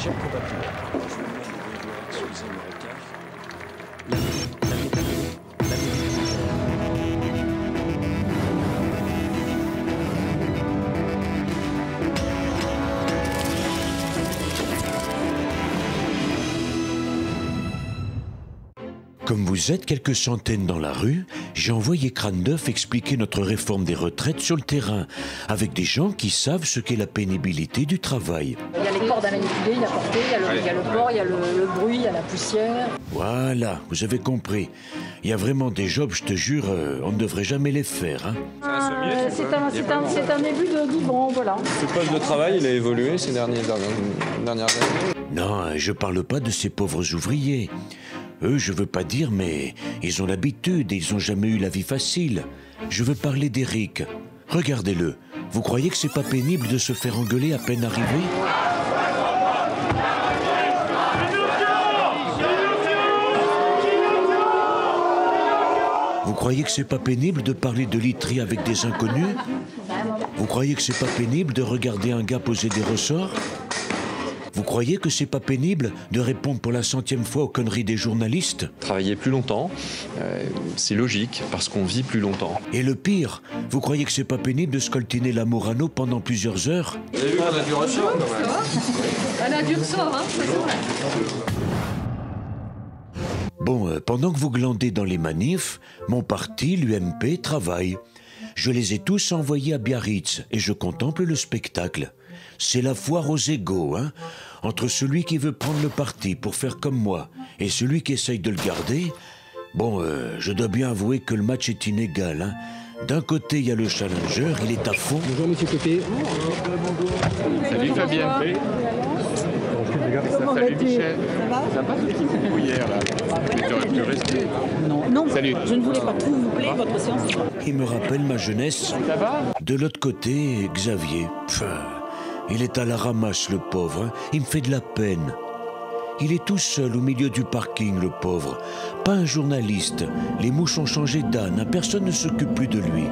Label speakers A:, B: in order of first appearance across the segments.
A: Chef compatriote, je vous demande de bien vouloir excuser mon retard. La
B: Comme vous êtes quelques centaines dans la rue, j'ai envoyé Crâne d'œuf expliquer notre réforme des retraites sur le terrain, avec des gens qui savent ce qu'est la pénibilité du travail.
C: Il y a les cordes à manipuler, il y a porter, il y a le port, il y a le bruit, il y a la poussière.
B: Voilà, vous avez compris. Il y a vraiment des jobs, je te jure, on ne devrait jamais les faire. Hein.
C: C'est un début de vivant, voilà.
D: Ce poste de travail, il a évolué ces dernières années.
B: Non, je parle pas de ces pauvres ouvriers. Eux, je veux pas dire, mais ils ont l'habitude et ils ont jamais eu la vie facile. Je veux parler d'Éric. Regardez-le. Vous croyez que c'est pas pénible de se faire engueuler à peine arrivé ? Vous croyez que c'est pas pénible de parler de literie avec des inconnus ? Vous croyez que c'est pas pénible de regarder un gars poser des ressorts ? Vous croyez que c'est pas pénible de répondre pour la 100e fois aux conneries des journalistes ?
D: Travailler plus longtemps, c'est logique, parce qu'on vit plus longtemps.
B: Et le pire, vous croyez que c'est pas pénible de scoltiner la Morano pendant plusieurs heures ?
D: Vous avez vu qu'on a du ressort quand même.
C: Elle a du ressort, hein, c'est vrai.
B: Bon, pendant que vous glandez dans les manifs, mon parti, l'UMP, travaille. Je les ai tous envoyés à Biarritz et je contemple le spectacle. C'est la foire aux égaux, hein, entre celui qui veut prendre le parti pour faire comme moi et celui qui essaye de le garder. Bon, je dois bien avouer que le match est inégal, hein. D'un côté, il y a le challenger, il est à fond.
E: Bonjour, monsieur Copé.
F: Salut Fabien. Salut Michel. Ça passe le petit coup hier là. Tu aurais pu rester.
C: Non,
F: Salut.
C: je ne voulais pas tout vous plaît, votre séance.
B: Il me rappelle ma jeunesse.
F: Ça va?
B: De l'autre côté, Xavier. Il est à la ramasse, le pauvre, hein. Il me fait de la peine. Il est tout seul au milieu du parking, le pauvre. Pas un journaliste. Les mouches ont changé d'âne, hein. Personne ne s'occupe plus de lui.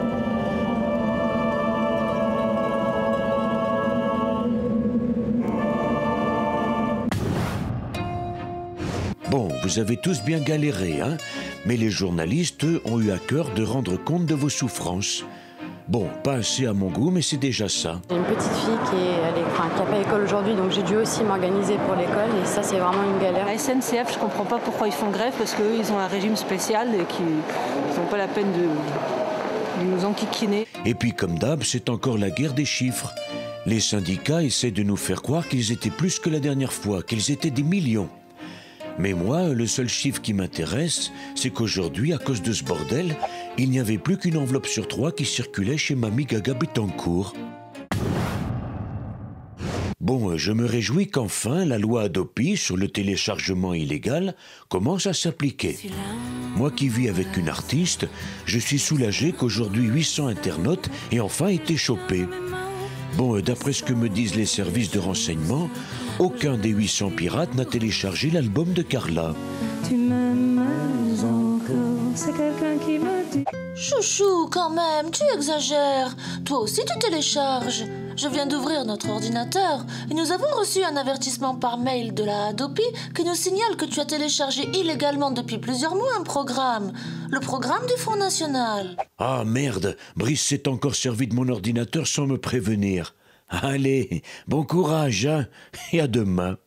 B: Bon, vous avez tous bien galéré, hein, mais les journalistes, eux, ont eu à cœur de rendre compte de vos souffrances. Bon, pas assez à mon goût, mais c'est déjà ça.
G: J'ai une petite fille qui n'a pas école aujourd'hui, donc j'ai dû aussi m'organiser pour l'école, et ça, c'est vraiment une galère.
H: La SNCF, je ne comprends pas pourquoi ils font grève, parce qu'eux, ils ont un régime spécial et qu'ils n'ont pas la peine de nous enquiquiner.
B: Et puis, comme d'hab, c'est encore la guerre des chiffres. Les syndicats essaient de nous faire croire qu'ils étaient plus que la dernière fois, qu'ils étaient des millions. Mais moi, le seul chiffre qui m'intéresse, c'est qu'aujourd'hui, à cause de ce bordel, il n'y avait plus qu'une enveloppe sur 3 qui circulait chez Mamie Gaga Bettencourt. Bon, je me réjouis qu'enfin, la loi Hadopi sur le téléchargement illégal commence à s'appliquer. Moi qui vis avec une artiste, je suis soulagé qu'aujourd'hui 800 internautes aient enfin été chopés. Bon, d'après ce que me disent les services de renseignement, aucun des 800 pirates n'a téléchargé l'album de Carla.
I: Tu m'aimes encore, c'est quelqu'un qui me dit.
J: Chouchou, quand même, tu exagères. Toi aussi tu télécharges. Je viens d'ouvrir notre ordinateur et nous avons reçu un avertissement par mail de la Hadopi qui nous signale que tu as téléchargé illégalement depuis plusieurs mois un programme. Le programme du Front National.
B: Ah merde, Brice s'est encore servi de mon ordinateur sans me prévenir. Allez, bon courage, hein, et à demain.